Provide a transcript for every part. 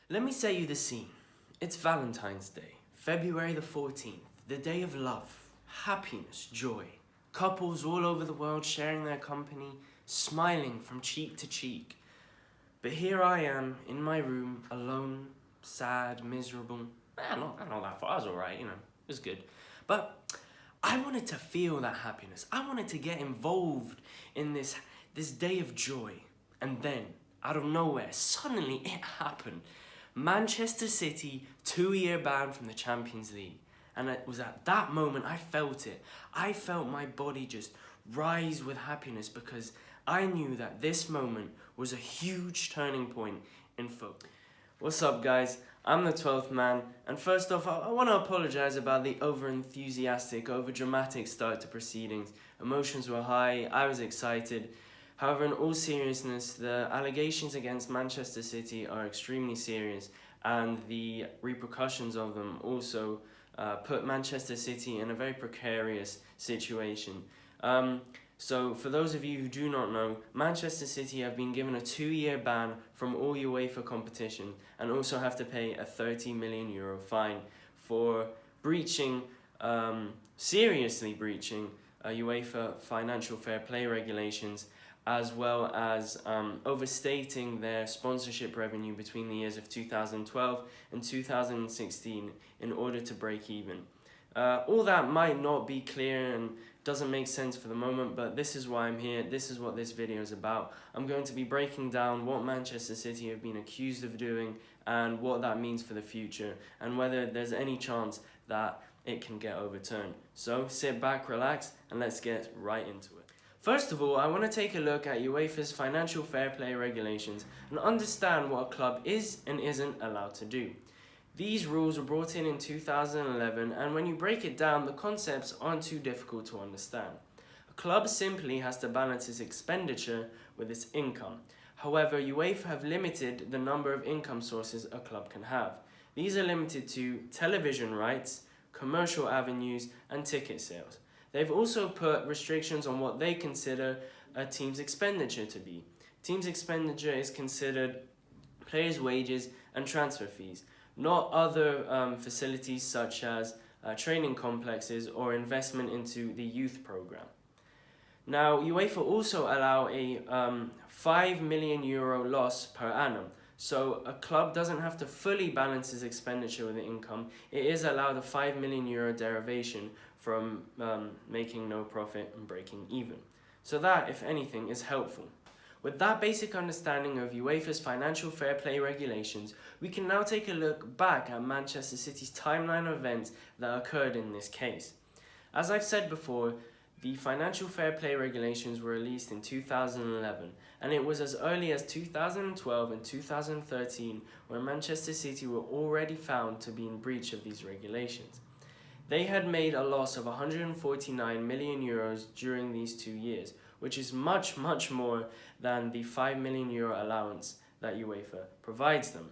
Let me set you the scene. It's Valentine's Day, February the 14th, the day of love, happiness, joy. Couples all over the world sharing their company, smiling from cheek to cheek. But here I am in my room, alone, sad, miserable. Not that far, I was alright, it was good. But I wanted to feel that happiness. I wanted to get involved in this day of joy. And then, out of nowhere, suddenly it happened. Manchester City, 2-year ban from the Champions League. And it was at that moment I felt it. I felt my body just rise with happiness because I knew that this moment was a huge turning point in football. What's up, guys? I'm the 12th man, and first off, I want to apologise about the over-enthusiastic, over-dramatic start to proceedings. Emotions were high, I was excited. However, in all seriousness, the allegations against Manchester City are extremely serious, and the repercussions of them also put Manchester City in a very precarious situation. So, for those of you who do not know, Manchester City have been given a 2-year ban from all UEFA competition and also have to pay a €30 million fine for seriously breaching UEFA financial fair play regulations, as well as overstating their sponsorship revenue between the years of 2012 and 2016 in order to break even. All that might not be clear and doesn't make sense for the moment, but this is why I'm here. This is what this video is about. I'm going to be breaking down what Manchester City have been accused of doing and what that means for the future and whether there's any chance that it can get overturned. So sit back, relax, and let's get right into it. First of all, I want to take a look at UEFA's financial fair play regulations and understand what a club is and isn't allowed to do. These rules were brought in 2011, and when you break it down, the concepts aren't too difficult to understand. A club simply has to balance its expenditure with its income. However, UEFA have limited the number of income sources a club can have. These are limited to television rights, commercial avenues, and ticket sales. They've also put restrictions on what they consider a team's expenditure to be. Team's expenditure is considered players' wages and transfer fees, not other facilities such as training complexes or investment into the youth program. Now, UEFA also allow a €5 million loss per annum. So a club doesn't have to fully balance its expenditure with the income. It is allowed a €5 million derivation from making no profit and breaking even. So that, if anything, is helpful. With that basic understanding of UEFA's financial fair play regulations, we can now take a look back at Manchester City's timeline of events that occurred in this case. As I've said before, the financial fair play regulations were released in 2011, and it was as early as 2012 and 2013 where Manchester City were already found to be in breach of these regulations. They had made a loss of €149 million during these 2 years, which is much more than the €5 million allowance that UEFA provides them.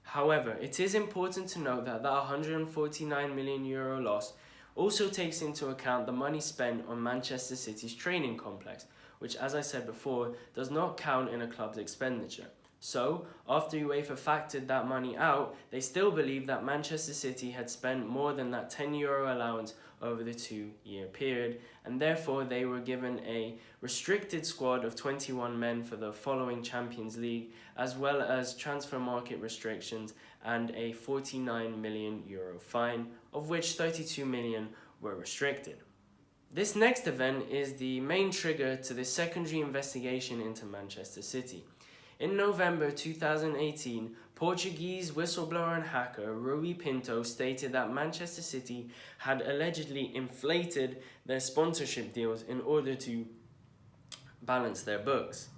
However, it is important to note that €149 million loss also takes into account the money spent on Manchester City's training complex, which, as I said before, does not count in a club's expenditure. So, after UEFA factored that money out, they still believe that Manchester City had spent more than that €10 allowance over the 2-year period, and therefore they were given a restricted squad of 21 men for the following Champions League, as well as transfer market restrictions and a €49 million fine, of which 32 million were restricted. This next event is the main trigger to the secondary investigation into Manchester City. In November 2018, Portuguese whistleblower and hacker Rui Pinto stated that Manchester City had allegedly inflated their sponsorship deals in order to balance their books.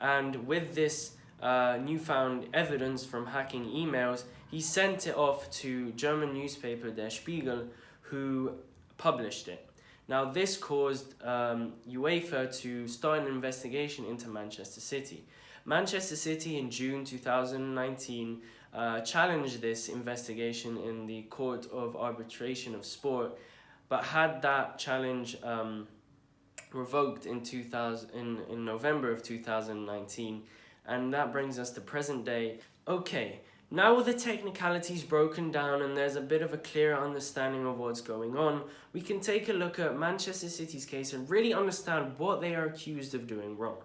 And with this newfound evidence from hacking emails, he sent it off to German newspaper Der Spiegel, who published it. Now, this caused UEFA to start an investigation into Manchester City. Manchester City in June 2019 challenged this investigation in the Court of Arbitration of Sport, but had that challenge revoked in November of 2019, and that brings us to present day. Okay, Now with the technicalities broken down and there's a bit of a clearer understanding of what's going on, we can take a look at Manchester City's case and really understand what they are accused of doing wrong.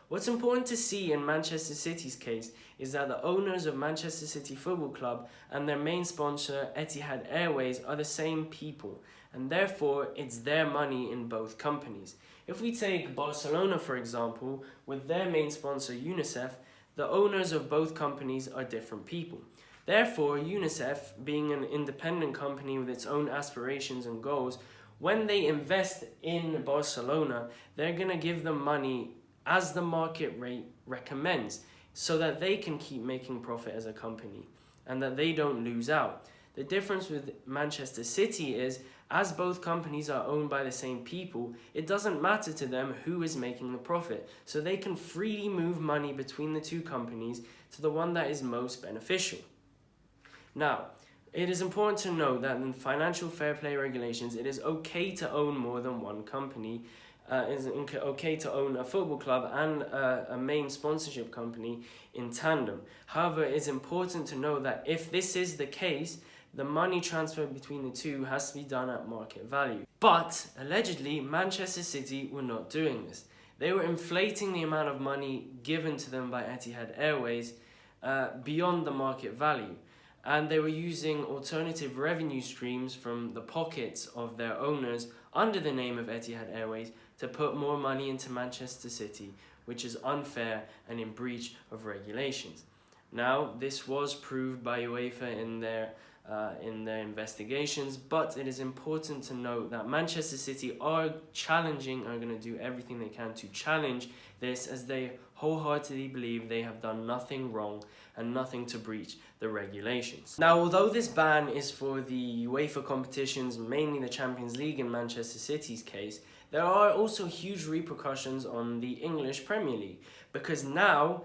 What's important to see in Manchester City's case is that the owners of Manchester City Football Club and their main sponsor Etihad Airways are the same people, and therefore it's their money in both companies. If we take Barcelona for example, with their main sponsor UNICEF, the owners of both companies are different people. Therefore, UNICEF, being an independent company with its own aspirations and goals, when they invest in Barcelona, they're going to give them money as the market rate recommends, so that they can keep making profit as a company and that they don't lose out. The difference with Manchester City is, as both companies are owned by the same people, it doesn't matter to them who is making the profit, so they can freely move money between the two companies to the one that is most beneficial. Now, it is important to note that in financial fair play regulations, it is okay to own more than one company. It's okay to own a football club and a main sponsorship company in tandem. However, it's important to know that if this is the case, the money transfer between the two has to be done at market value. But, allegedly, Manchester City were not doing this. They were inflating the amount of money given to them by Etihad Airways beyond the market value. And they were using alternative revenue streams from the pockets of their owners under the name of Etihad Airways to put more money into Manchester City, which is unfair and in breach of regulations. Now, this was proved by UEFA in their investigations, but it is important to note that Manchester City are going to do everything they can to challenge this, as they wholeheartedly believe they have done nothing wrong and nothing to breach the regulations. Now, although this ban is for the UEFA competitions, mainly the Champions League in Manchester City's case, there are also huge repercussions on the English Premier League, because now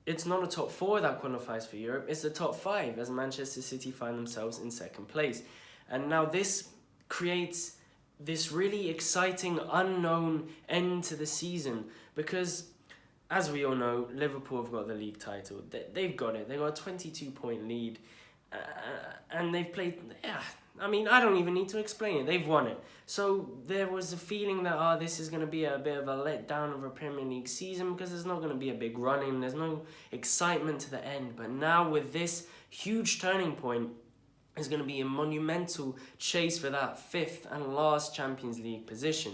it's not a top 4 that qualifies for Europe, it's the top 5, as Manchester City find themselves in second place. And now this creates this really exciting unknown end to the season, because as we all know, Liverpool have got the league title. They've got it. They've got a 22-point lead, and they've played... I mean, I don't even need to explain it. They've won it. So there was a feeling that this is going to be a bit of a letdown of a Premier League season, because there's not going to be a big run-in. There's no excitement to the end. But now with this huge turning point, there's going to be a monumental chase for that 5th and last Champions League position.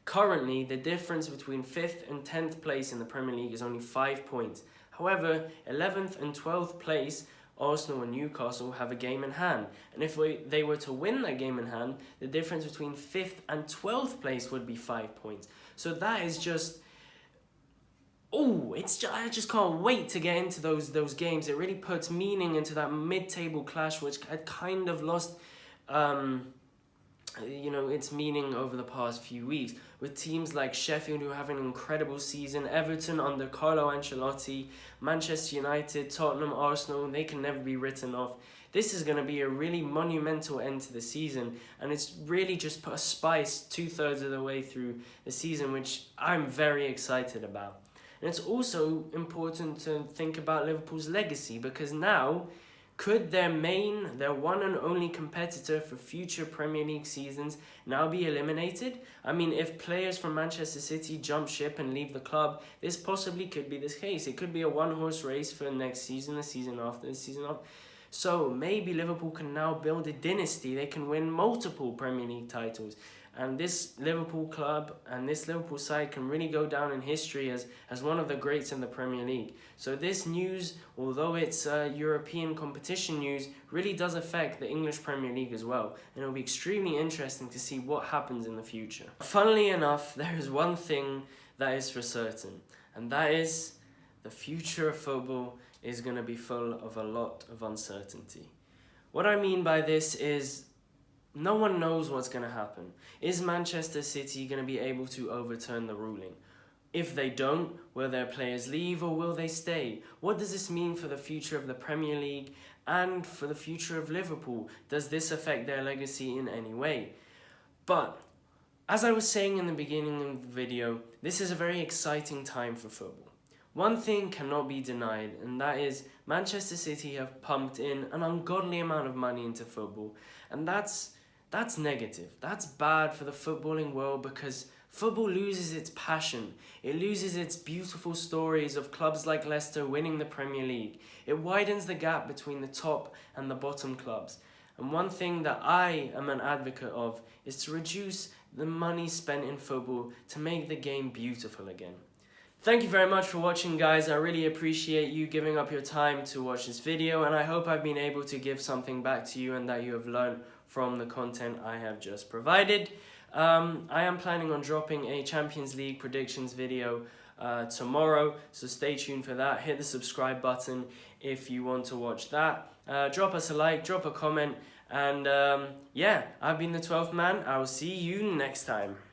Currently, the difference between 5th and 10th place in the Premier League is only 5 points. However, 11th and 12th place, Arsenal and Newcastle, have a game in hand. And if they were to win that game in hand, the difference between 5th and 12th place would be 5 points. So that is just... I just can't wait to get into those games. It really puts meaning into that mid-table clash, which had kind of lost... its meaning over the past few weeks, with teams like Sheffield, who have an incredible season, Everton under Carlo Ancelotti, Manchester United, Tottenham, Arsenal, they can never be written off. This is going to be a really monumental end to the season, and it's really just put a spice 2/3 of the way through the season, which I'm very excited about. And it's also important to think about Liverpool's legacy, because now, could their one and only competitor for future Premier League seasons now be eliminated? I mean, if players from Manchester City jump ship and leave the club, this possibly could be the case. It could be a one-horse race for next season, the season after, the season after. So maybe Liverpool can now build a dynasty. They can win multiple Premier League titles. And this Liverpool club and this Liverpool side can really go down in history as one of the greats in the Premier League. So this news, although it's European competition news, really does affect the English Premier League as well. And it'll be extremely interesting to see what happens in the future. Funnily enough, there is one thing that is for certain, and that is the future of football is going to be full of a lot of uncertainty. What I mean by this is, no one knows what's going to happen. Is Manchester City going to be able to overturn the ruling? If they don't, will their players leave or will they stay? What does this mean for the future of the Premier League and for the future of Liverpool? Does this affect their legacy in any way? But, as I was saying in the beginning of the video, this is a very exciting time for football. one thing cannot be denied, and that is Manchester City have pumped in an ungodly amount of money into football, and that's negative. That's bad for the footballing world because football loses its passion. It loses its beautiful stories of clubs like Leicester winning the Premier League. It widens the gap between the top and the bottom clubs. And one thing that I am an advocate of is to reduce the money spent in football to make the game beautiful again. Thank you very much for watching, guys. I really appreciate you giving up your time to watch this video, and I hope I've been able to give something back to you and that you have learned from the content I have just provided. I am planning on dropping a Champions League predictions video tomorrow, so stay tuned for that. Hit the subscribe button if you want to watch that. Drop us a like, drop a comment, and yeah, I've been the 12th man. I will see you next time.